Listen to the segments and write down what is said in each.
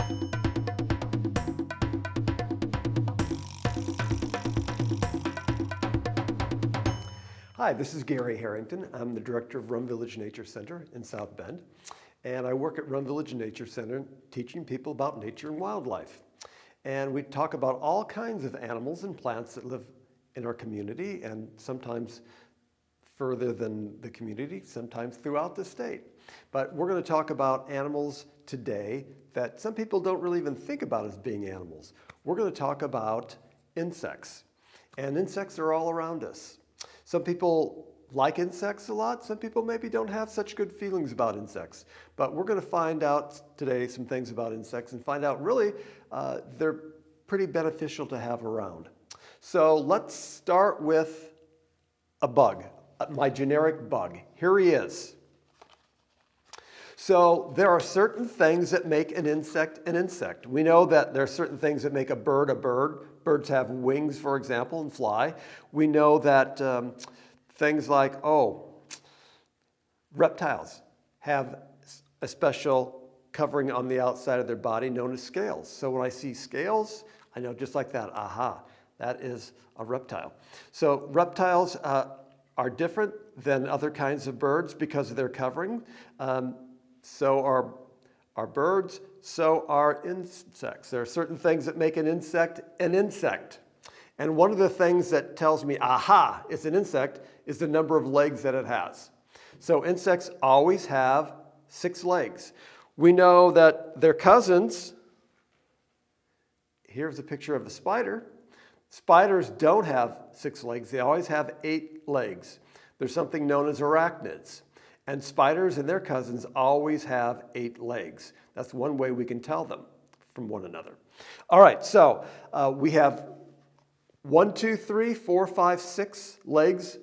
Hi, this is Garry Harrington. I'm the director of Rum Village Nature Center in South Bend, and I work at Rum Village Nature Center teaching people about nature and wildlife. And we talk about all kinds of animals and plants that live in our community, and sometimes further than the community, sometimes throughout the state. But we're going to talk about animals today that some people don't really even think about as being animals. We're going to talk about insects, and insects are all around us. Some people like insects a lot. Some people maybe don't have such good feelings about insects. But we're going to find out today some things about insects and find out really they're pretty beneficial to have around. So let's start with a bug, my generic bug. Here he is. So there are certain things that make an insect an insect. We know that there are certain things that make a bird a bird. Birds have wings, for example, and fly. We know that things like, reptiles have a special covering on the outside of their body known as scales. So when I see scales, I know just like that, aha, that is a reptile. So reptiles are different than other kinds of birds because of their covering. So are birds, so are insects. There are certain things that make an insect an insect. And one of the things that tells me, aha, it's an insect, is the number of legs that it has. So insects always have 6 legs. We know that their cousins, here's a picture of a spider. Spiders don't have 6 legs, they always have 8 legs. There's something known as arachnids. And spiders and their cousins always have 8 legs. That's one way we can tell them from one another. All right, so we have 1, 2, 3, 4, 5, 6 legs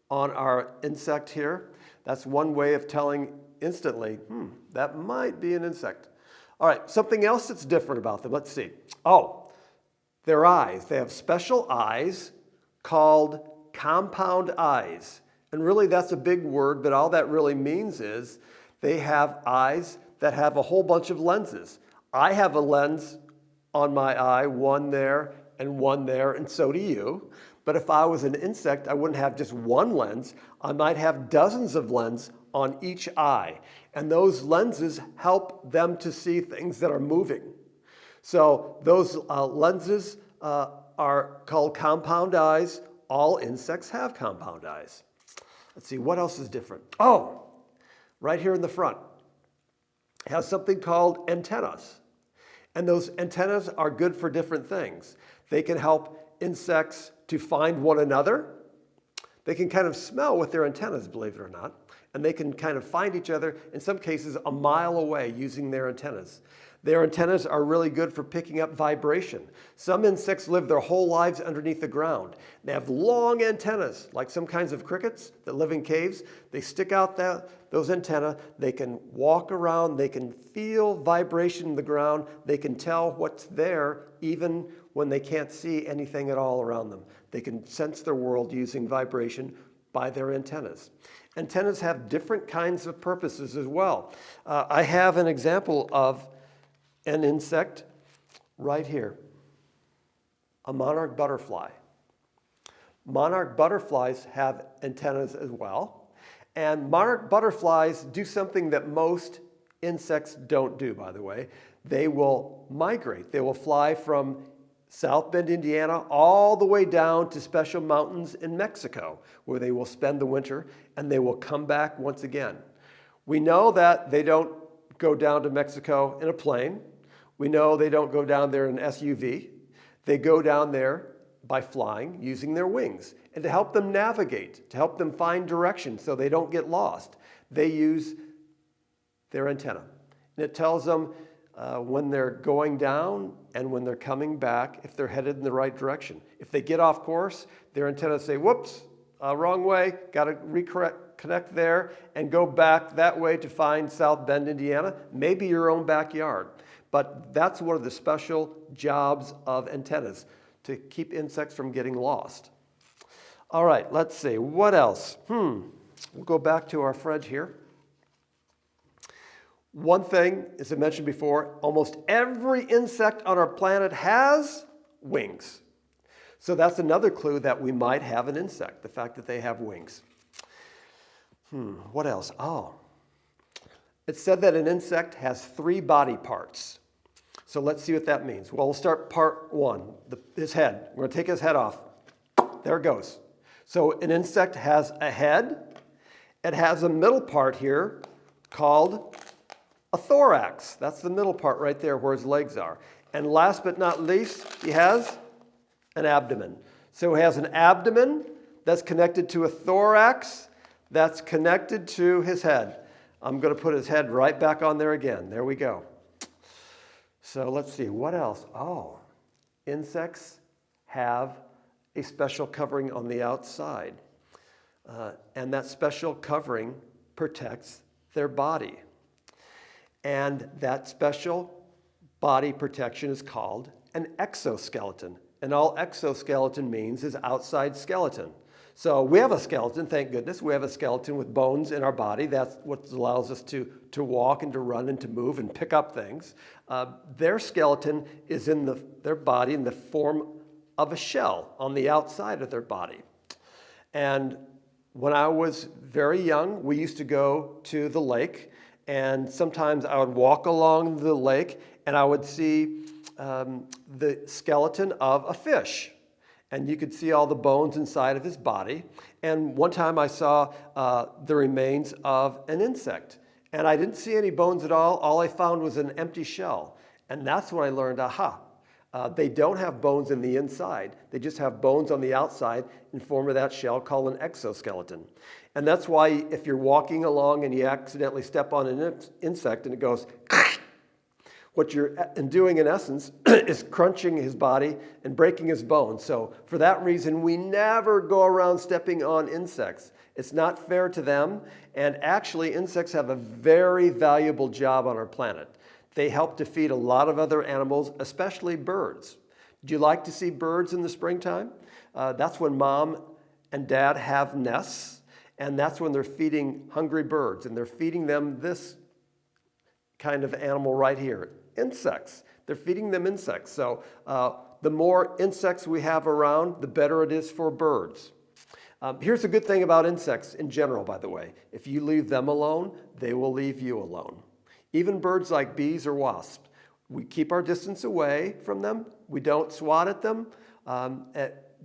on our insect here. That's one way of telling instantly, that might be an insect. All right, something else that's different about them. Let's see. Oh, their eyes. They have special eyes called compound eyes. And really, that's a big word, but all that really means is they have eyes that have a whole bunch of lenses. I have a lens on my eye, one there and one there, and so do you. But if I was an insect, I wouldn't have just one lens. I might have dozens of lenses on each eye. And those lenses help them to see things that are moving. So those lenses are called compound eyes. All insects have compound eyes. Let's see, what else is different? Oh, right here in the front, it has something called antennas. And those antennas are good for different things. They can help insects to find one another. They can kind of smell with their antennas, believe it or not. And they can kind of find each other, in some cases, a mile away using their antennas. Their antennas are really good for picking up vibration. Some insects live their whole lives underneath the ground. They have long antennas, like some kinds of crickets that live in caves. They stick out those antennae. They can walk around. They can feel vibration in the ground. They can tell what's there even when they can't see anything at all around them. They can sense their world using vibration by their antennas. Antennas have different kinds of purposes as well. I have an example of an insect right here, a monarch butterfly. Monarch butterflies have antennas as well. And monarch butterflies do something that most insects don't do, by the way. They will migrate. They will fly from South Bend, Indiana, all the way down to special mountains in Mexico, where they will spend the winter, and they will come back once again. We know that they don't go down to Mexico in a plane. We know they don't go down there in an SUV. They go down there by flying using their wings. And to help them navigate, to help them find direction so they don't get lost, they use their antenna. And it tells them when they're going down and when they're coming back, if they're headed in the right direction. If they get off course, their antennas say, whoops, wrong way, got to reconnect there and go back that way to find South Bend, Indiana, maybe your own backyard. But that's one of the special jobs of antennas, to keep insects from getting lost. All right, let's see, what else? We'll go back to our friend here. One thing, as I mentioned before, almost every insect on our planet has wings. So that's another clue that we might have an insect, the fact that they have wings. What else? Oh, it said that an insect has 3 body parts. So let's see what that means. Well, we'll start part 1, his head. We're going to take his head off. There it goes. So an insect has a head. It has a middle part here called a thorax. That's the middle part right there where his legs are. And last but not least, he has an abdomen. So he has an abdomen that's connected to a thorax that's connected to his head. I'm going to put his head right back on there again. There we go. So let's see, what else? Oh, insects have a special covering on the outside. And that special covering protects their body. And that special body protection is called an exoskeleton. And all exoskeleton means is outside skeleton. So we have a skeleton, thank goodness. We have a skeleton with bones in our body. That's what allows us to walk and to run and to move and pick up things. Their skeleton is in their body in the form of a shell on the outside of their body. And when I was very young, we used to go to the lake, and sometimes I would walk along the lake and I would see the skeleton of a fish. And you could see all the bones inside of his body. And one time I saw the remains of an insect. And I didn't see any bones at all. All I found was an empty shell. And that's when I learned, they don't have bones in the inside. They just have bones on the outside in form of that shell called an exoskeleton. And that's why if you're walking along and you accidentally step on an insect and it goes, what you're doing in essence is crunching his body and breaking his bones. So for that reason, we never go around stepping on insects. It's not fair to them. And actually, insects have a very valuable job on our planet. They help to feed a lot of other animals, especially birds. Do you like to see birds in the springtime? That's when mom and dad have nests, and that's when they're feeding hungry birds, and they're feeding them this kind of animal right here, insects. They're feeding them insects. So the more insects we have around, the better it is for birds. Here's a good thing about insects in general, by the way. If you leave them alone, they will leave you alone. Even birds like bees or wasps, we keep our distance away from them. We don't swat at them.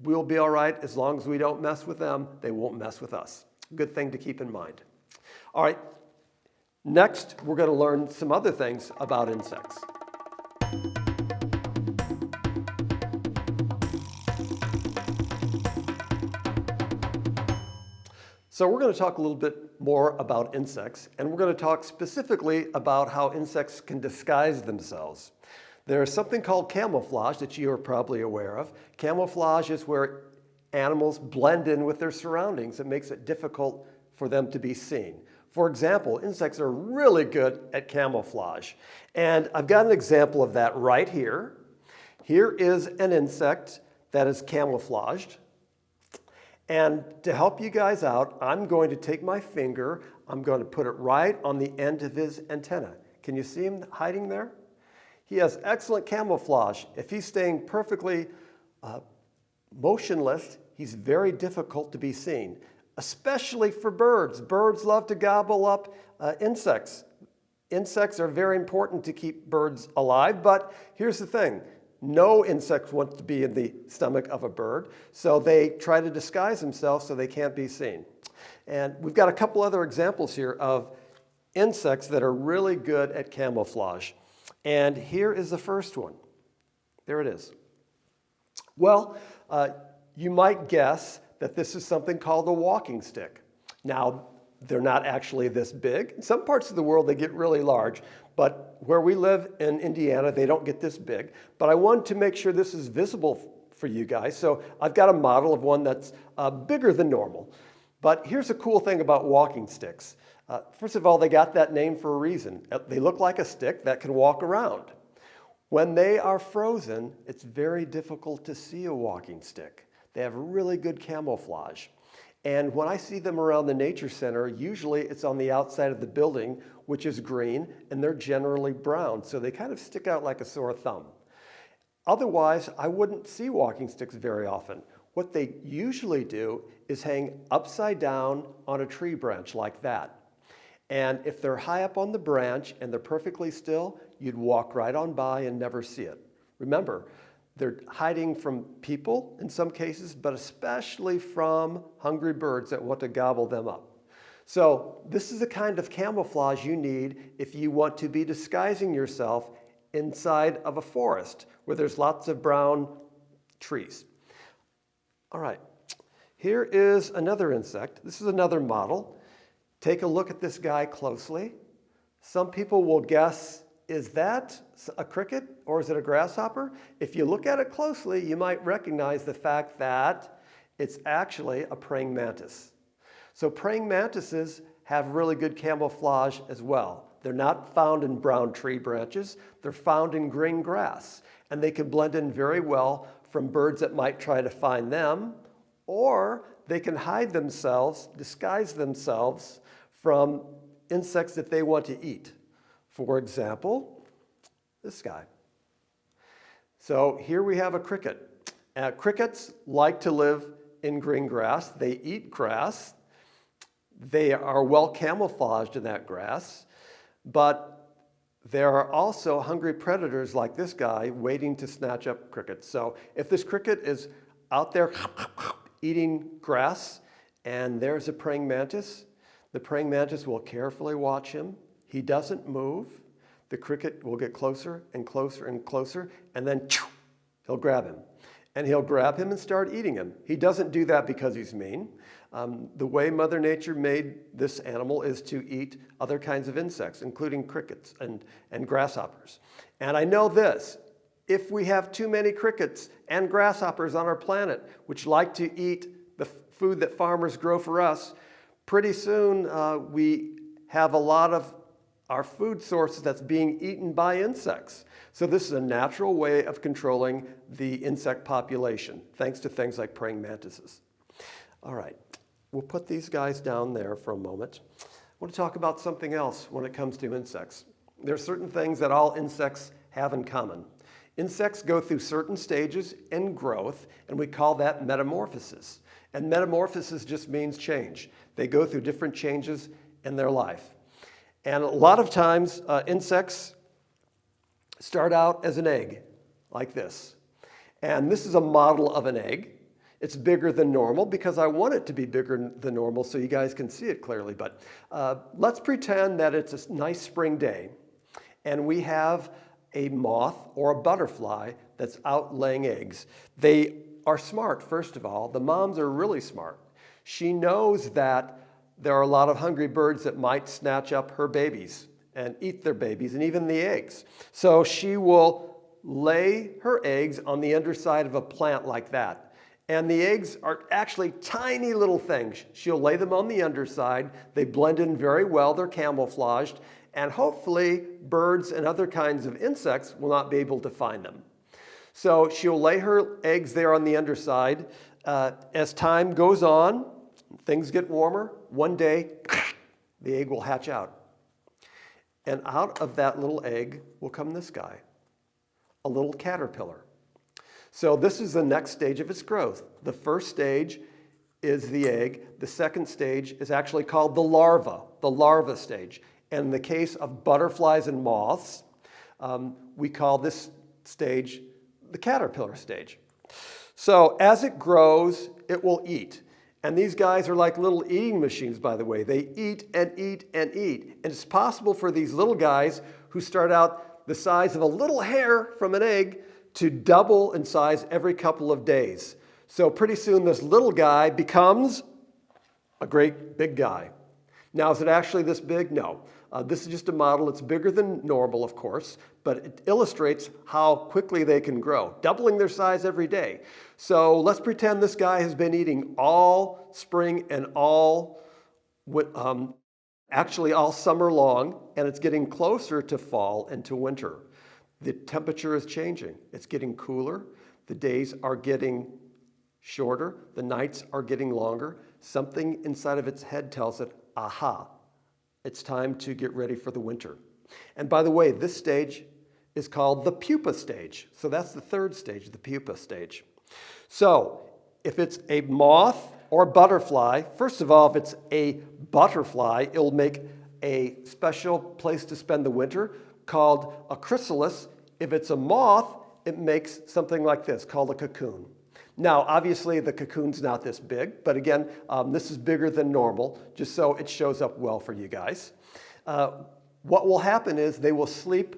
We'll be all right as long as we don't mess with them. They won't mess with us. Good thing to keep in mind. All right, next we're going to learn some other things about insects. So we're going to talk a little bit more about insects, and we're going to talk specifically about how insects can disguise themselves. There's something called camouflage that you are probably aware of. Camouflage is where animals blend in with their surroundings. It makes it difficult for them to be seen. For example, insects are really good at camouflage. And I've got an example of that right here. Here is an insect that is camouflaged. And to help you guys out, I'm going to take my finger, I'm going to put it right on the end of his antenna. Can you see him hiding there? He has excellent camouflage. If he's staying perfectly motionless, he's very difficult to be seen, especially for birds. Birds love to gobble up insects. Insects are very important to keep birds alive, but here's the thing. No insect wants to be in the stomach of a bird, so they try to disguise themselves so they can't be seen. And we've got a couple other examples here of insects that are really good at camouflage. And here is the first one. There it is. Well, you might guess that this is something called a walking stick. Now, they're not actually this big. In some parts of the world, they get really large, but where we live in Indiana, they don't get this big. But I wanted to make sure this is visible for you guys, so I've got a model of one that's bigger than normal. But here's a cool thing about walking sticks. First of all, they got that name for a reason. They look like a stick that can walk around. When they are frozen, it's very difficult to see a walking stick. They have really good camouflage. And when I see them around the nature center, usually it's on the outside of the building, which is green, and they're generally brown. So they kind of stick out like a sore thumb. Otherwise, I wouldn't see walking sticks very often. What they usually do is hang upside down on a tree branch like that. And if they're high up on the branch and they're perfectly still, you'd walk right on by and never see it. Remember, they're hiding from people in some cases, but especially from hungry birds that want to gobble them up. So this is the kind of camouflage you need if you want to be disguising yourself inside of a forest where there's lots of brown trees. All right, here is another insect. This is another model. Take a look at this guy closely. Some people will guess, is that a cricket or is it a grasshopper? If you look at it closely, you might recognize the fact that it's actually a praying mantis. So praying mantises have really good camouflage as well. They're not found in brown tree branches. They're found in green grass. And they can blend in very well from birds that might try to find them, or they can hide themselves, disguise themselves from insects that they want to eat. For example, this guy. So here we have a cricket. Crickets like to live in green grass. They eat grass. They are well camouflaged in that grass, but there are also hungry predators like this guy waiting to snatch up crickets. So if this cricket is out there eating grass and there's a praying mantis, the praying mantis will carefully watch him. He doesn't move. The cricket will get closer and closer and closer, and then he'll grab him. And he'll grab him and start eating him. He doesn't do that because he's mean. The way Mother Nature made this animal is to eat other kinds of insects, including crickets and grasshoppers. And I know this, if we have too many crickets and grasshoppers on our planet, which like to eat the food that farmers grow for us, pretty soon we have a lot of our food sources that's being eaten by insects. So this is a natural way of controlling the insect population, thanks to things like praying mantises. All right, we'll put these guys down there for a moment. I want to talk about something else when it comes to insects. There are certain things that all insects have in common. Insects go through certain stages in growth, and we call that metamorphosis. And metamorphosis just means change. They go through different changes in their life. And a lot of times, insects start out as an egg, like this. And this is a model of an egg. It's bigger than normal because I want it to be bigger than normal so you guys can see it clearly. But let's pretend that it's a nice spring day and we have a moth or a butterfly that's out laying eggs. They are smart, first of all. The moms are really smart. She knows that there are a lot of hungry birds that might snatch up her babies and eat their babies and even the eggs. So she will lay her eggs on the underside of a plant like that. And the eggs are actually tiny little things. She'll lay them on the underside. They blend in very well. They're camouflaged. And hopefully birds and other kinds of insects will not be able to find them. So she'll lay her eggs there on the underside. As time goes on, things get warmer. One day, the egg will hatch out. And out of that little egg will come this guy, a little caterpillar. So this is the next stage of its growth. The first stage is the egg. The second stage is actually called the larva stage. And in the case of butterflies and moths, we call this stage the caterpillar stage. So as it grows, it will eat. And these guys are like little eating machines, by the way. They eat and eat and eat. And it's possible for these little guys who start out the size of a little hair from an egg to double in size every couple of days. So pretty soon this little guy becomes a great big guy. Now, is it actually this big? No. This is just a model. It's bigger than normal, of course, but it illustrates how quickly they can grow, doubling their size every day. So let's pretend this guy has been eating all spring and actually all summer long, and it's getting closer to fall and to winter. The temperature is changing. It's getting cooler. The days are getting shorter. The nights are getting longer. something inside of its head tells it, aha, it's time to get ready for the winter. And by the way, this stage is called the pupa stage. So that's the third stage, the pupa stage. So if it's a moth or a butterfly, first of all, if it's a butterfly, it'll make a special place to spend the winter called a chrysalis. If it's a moth, it makes something like this called a cocoon. Now, obviously, the cocoon's not this big, but again, this is bigger than normal, just so it shows up well for you guys. What will happen is they will sleep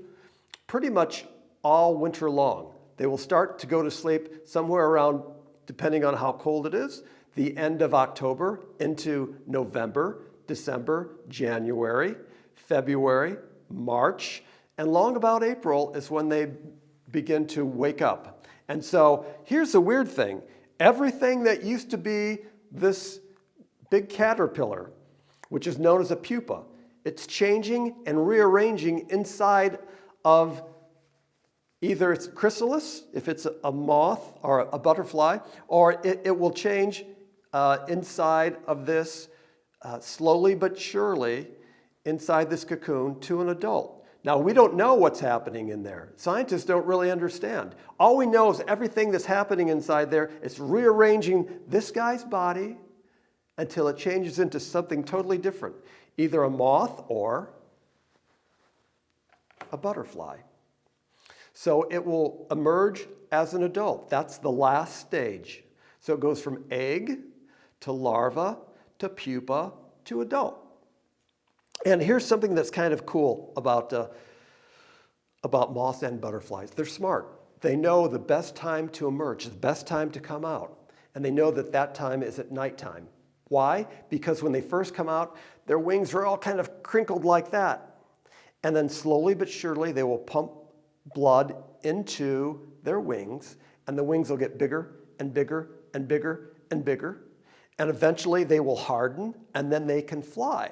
pretty much all winter long. They will start to go to sleep somewhere around, depending on how cold it is, the end of October into November, December, January, February, March, and long about April is when they begin to wake up. And so here's the weird thing. Everything that used to be this big caterpillar, which is known as a pupa, it's changing and rearranging inside of either its chrysalis, if it's a moth or a butterfly, or it will change inside of this slowly but surely inside this cocoon to an adult. Now, we don't know what's happening in there. Scientists don't really understand. All we know is everything that's happening inside there is rearranging this guy's body until it changes into something totally different, either a moth or a butterfly. So it will emerge as an adult. That's the last stage. So it goes from egg to larva to pupa to adult. And here's something that's kind of cool about moths and butterflies. They're smart. They know the best time to emerge, the best time to come out. And they know that that time is at nighttime. Why? Because when they first come out, their wings are all kind of crinkled like that. And then slowly but surely, they will pump blood into their wings, and the wings will get bigger and bigger and bigger and bigger. And eventually, they will harden, and then they can fly.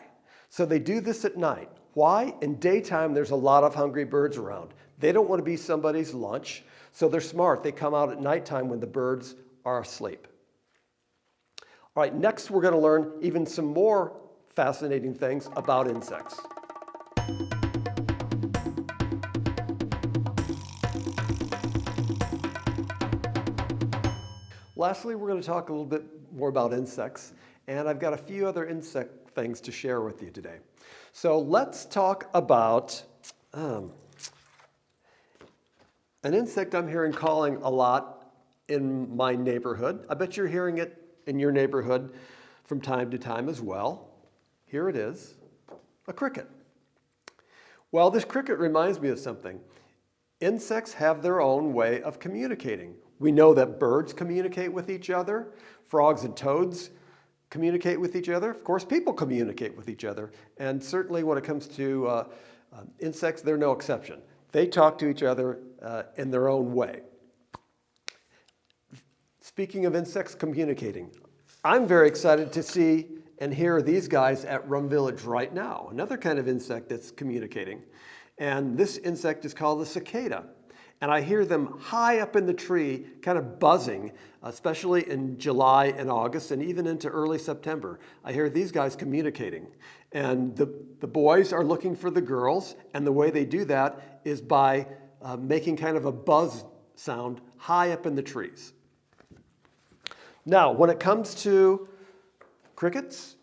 So they do this at night. Why? In daytime, there's a lot of hungry birds around. They don't want to be somebody's lunch, so they're smart. They come out at nighttime when the birds are asleep. All right, next we're going to learn even some more fascinating things about insects. Lastly, we're going to talk a little bit more about insects, and I've got a few other insect things to share with you today. So let's talk about an insect I'm hearing calling a lot in my neighborhood. I bet you're hearing it in your neighborhood from time to time as well. Here it is, a cricket. Well, this cricket reminds me of something. Insects have their own way of communicating. We know that birds communicate with each other, frogs and toads communicate with each other. Of course, people communicate with each other. And certainly when it comes to insects, they're no exception. They talk to each other in their own way. Speaking of insects communicating, I'm very excited to see and hear these guys at Rum Village right now, another kind of insect that's communicating. And this insect is called the cicada. And I hear them high up in the tree, kind of buzzing, especially in July and August, and even into early September. I hear these guys communicating. And the boys are looking for the girls, and the way they do that is by making kind of a buzz sound high up in the trees. Now, when it comes to crickets,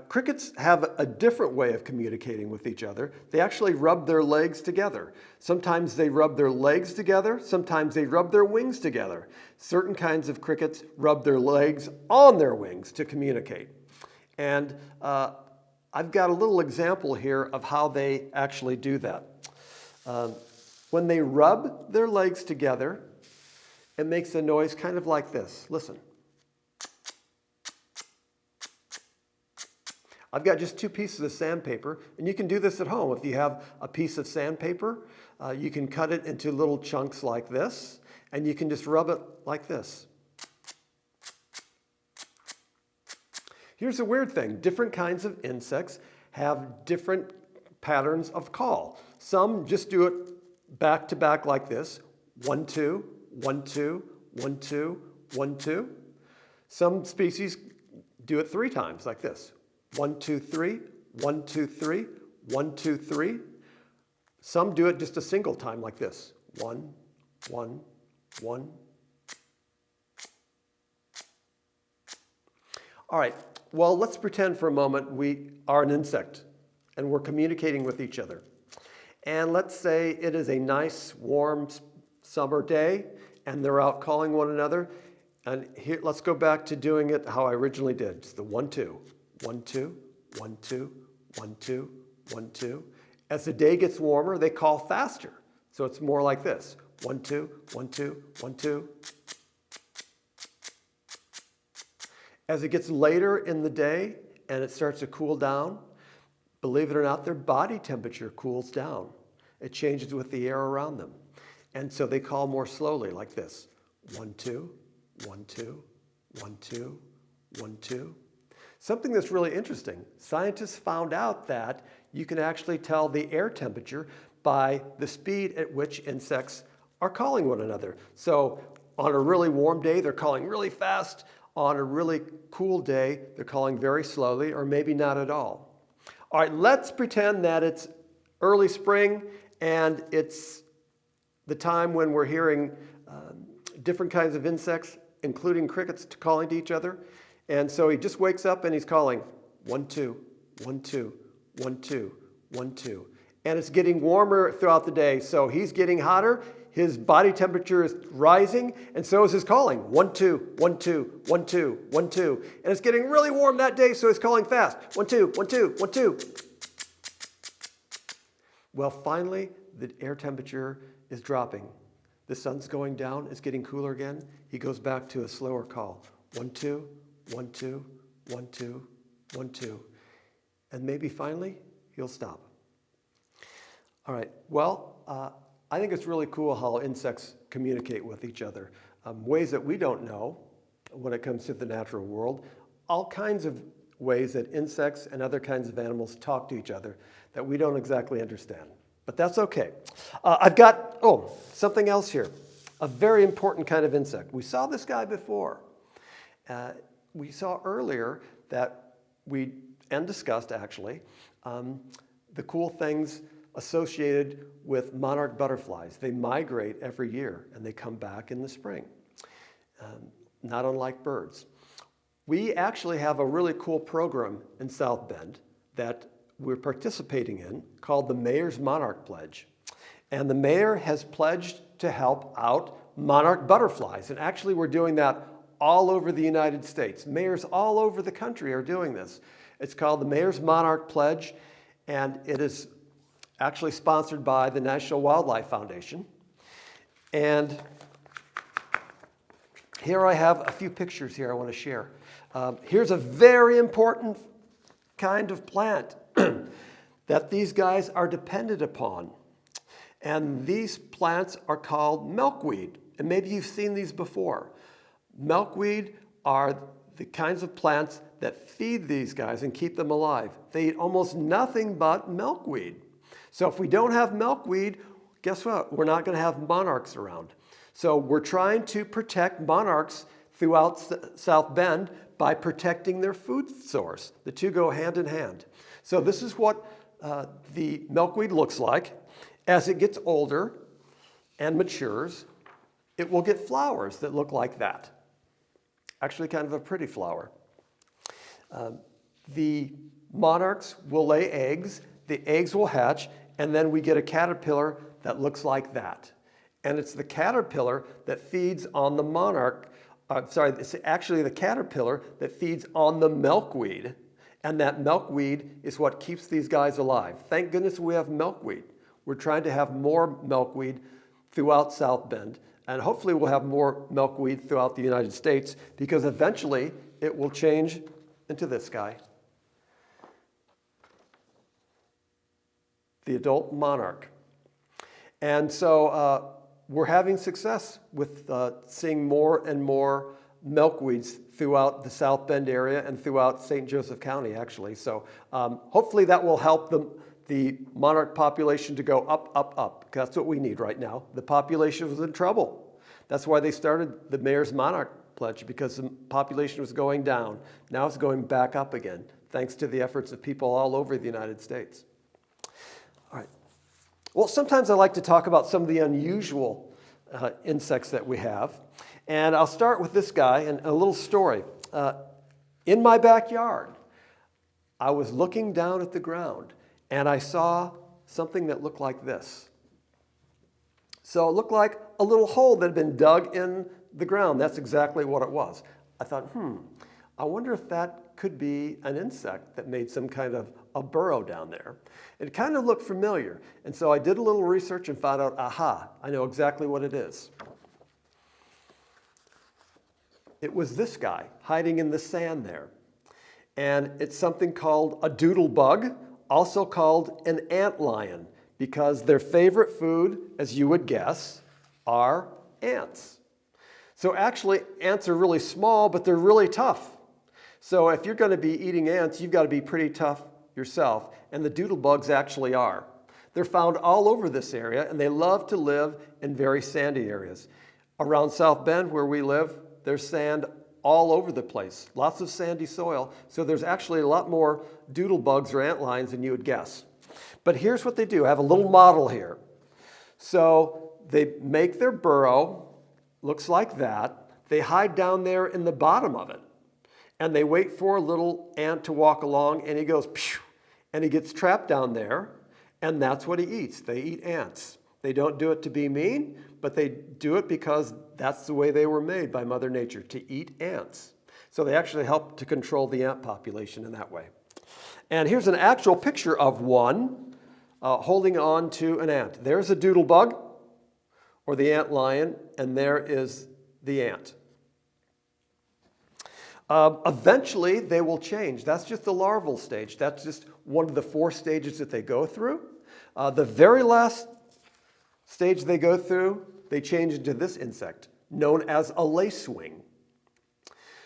crickets have a different way of communicating with each other. They actually rub their legs together. Sometimes they rub their legs together. Sometimes they rub their wings together. Certain kinds of crickets rub their legs on their wings to communicate. And I've got a little example here of how they actually do that. When they rub their legs together, it makes a noise kind of like this. Listen. I've got just 2 pieces of sandpaper, and you can do this at home. If you have a piece of sandpaper, you can cut it into little chunks like this, and you can just rub it like this. Here's the weird thing. Different kinds of insects have different patterns of call. Some just do it back to back like this. 1, 2, 1, 2, 1, 2, 1, 2. Some species do it 3 times like this. 1, 2, 3, 1, 2, 3, 1, 2, 3. Some do it just a single time like this. 1, 1, 1. All right, well, let's pretend for a moment we are an insect and we're communicating with each other. And let's say it is a nice, warm summer day and they're out calling one another. And here, let's go back to doing it how I originally did. It's the 1, 2, 1, 2, 1, 2, 1, 2, 1, 2. As the day gets warmer, they call faster. So it's more like this. 1, 2, 1, 2, 1, 2. As it gets later in the day and it starts to cool down, believe it or not, their body temperature cools down. It changes with the air around them. And so they call more slowly like this. 1, 2, 1, 2, 1, 2, 1, 2. Something that's really interesting. Scientists found out that you can actually tell the air temperature by the speed at which insects are calling one another. So on a really warm day, they're calling really fast. On a really cool day, they're calling very slowly or maybe not at all. All right, let's pretend that it's early spring and it's the time when we're hearing different kinds of insects, including crickets calling to each other. And so he just wakes up and he's calling 1, 2, 1, 2, 1, 2, 1, 2. And it's getting warmer throughout the day, so he's getting hotter. His body temperature is rising, and so is his calling. 1, 2, 1, 2, 1, 2, 1, 2. And it's getting really warm that day, so he's calling fast. 1, 2, 1, 2, 1, 2. Well, finally, the air temperature is dropping. The sun's going down, it's getting cooler again. He goes back to a slower call. 1, 2, 1, 2, 1, 2, 1, 2. And maybe finally, he'll stop. All right, well, I think it's really cool how insects communicate with each other. Ways that we don't know when it comes to the natural world. All kinds of ways that insects and other kinds of animals talk to each other that we don't exactly understand. But that's okay. I've got, something else here. A very important kind of insect. We saw this guy before. We saw earlier that and discussed actually, the cool things associated with monarch butterflies. They migrate every year and they come back in the spring, not unlike birds. We actually have a really cool program in South Bend that we're participating in called the Mayor's Monarch Pledge. And the mayor has pledged to help out monarch butterflies. And actually we're doing that all over the United States. Mayors all over the country are doing this. It's called the Mayor's Monarch Pledge, and it is actually sponsored by the National Wildlife Foundation. And here I have a few pictures here I want to share. Here's a very important kind of plant that these guys are dependent upon. And these plants are called milkweed. And maybe you've seen these before. Milkweed are the kinds of plants that feed these guys and keep them alive. They eat almost nothing but milkweed. So if we don't have milkweed, guess what? We're not going to have monarchs around. So we're trying to protect monarchs throughout South Bend by protecting their food source. The two go hand in hand. So this is what the milkweed looks like. As it gets older and matures, it will get flowers that look like that. Actually kind of a pretty flower. The monarchs will lay eggs, the eggs will hatch, and then we get a caterpillar that looks like that. And it's the caterpillar that feeds on the monarch. It's actually the caterpillar that feeds on the milkweed. And that milkweed is what keeps these guys alive. Thank goodness we have milkweed. We're trying to have more milkweed throughout South Bend. And hopefully we'll have more milkweed throughout the United States, because eventually it will change into this guy. The adult monarch. And so we're having success with seeing more and more milkweeds throughout the South Bend area and throughout St. Joseph County, actually. So hopefully that will help the monarch population to go up, up, up. That's what we need right now. The population was in trouble. That's why they started the Mayor's Monarch camouflage because the population was going down. Now it's going back up again, thanks to the efforts of people all over the United States. All right. Well, sometimes I like to talk about some of the unusual insects that we have. And I'll start with this guy and a little story. In my backyard, I was looking down at the ground and I saw something that looked like this. So it looked like a little hole that had been dug in the ground. That's exactly what it was. I thought, I wonder if that could be an insect that made some kind of a burrow down there. It kind of looked familiar. And so I did a little research and found out, aha, I know exactly what it is. It was this guy hiding in the sand there. And it's something called a doodle bug, also called an antlion, because their favorite food, as you would guess, are ants. So actually, ants are really small, but they're really tough. So if you're going to be eating ants, you've got to be pretty tough yourself, and the doodle bugs actually are. They're found all over this area, and they love to live in very sandy areas. Around South Bend, where we live, there's sand all over the place, lots of sandy soil, so there's actually a lot more doodle bugs or antlions than you would guess. But here's what they do. I have a little model here. So they make their burrow, looks like that. They hide down there in the bottom of it, and they wait for a little ant to walk along, and he goes, phew, and he gets trapped down there, and that's what he eats. They eat ants. They don't do it to be mean, but they do it because that's the way they were made by Mother Nature, to eat ants. So they actually help to control the ant population in that way. And here's an actual picture of one holding on to an ant. There's a doodle bug, or the antlion, and there is the ant. Eventually, they will change. That's just the larval stage. That's just one of the 4 stages that they go through. The very last stage they go through, they change into this insect, known as a lacewing.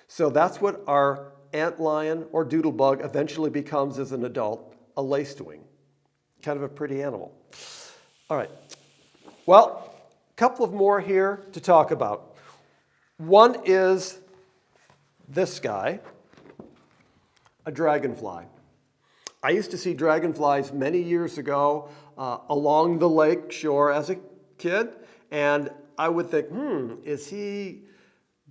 So that's what our antlion or doodle bug eventually becomes as an adult, a lacewing. Kind of a pretty animal. All right. Well, a couple of more here to talk about. One is this guy, a dragonfly. I used to see dragonflies many years ago along the lake shore as a kid, and I would think, is he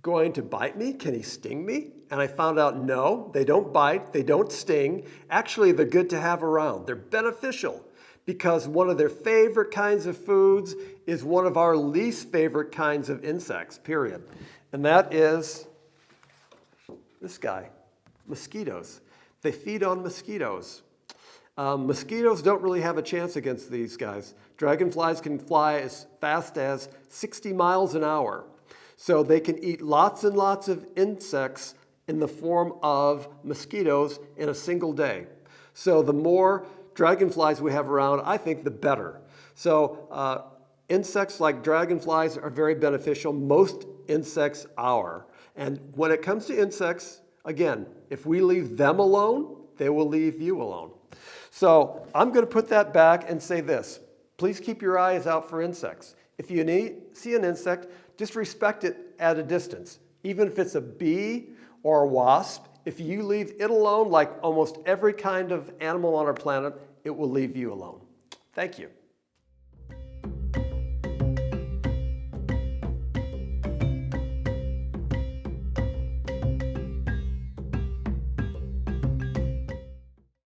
going to bite me? Can he sting me? And I found out, no, they don't bite, they don't sting. Actually, they're good to have around. They're beneficial because one of their favorite kinds of foods is one of our least favorite kinds of insects, period. And that is this guy, mosquitoes. They feed on mosquitoes. Mosquitoes don't really have a chance against these guys. Dragonflies can fly as fast as 60 miles an hour. So they can eat lots and lots of insects in the form of mosquitoes in a single day. So the more dragonflies we have around, I think the better. So insects like dragonflies are very beneficial. Most insects are. And when it comes to insects, again, if we leave them alone, they will leave you alone. So I'm going to put that back and say this. Please keep your eyes out for insects. If you see an insect, just respect it at a distance. Even if it's a bee or a wasp, if you leave it alone, like almost every kind of animal on our planet, it will leave you alone. Thank you.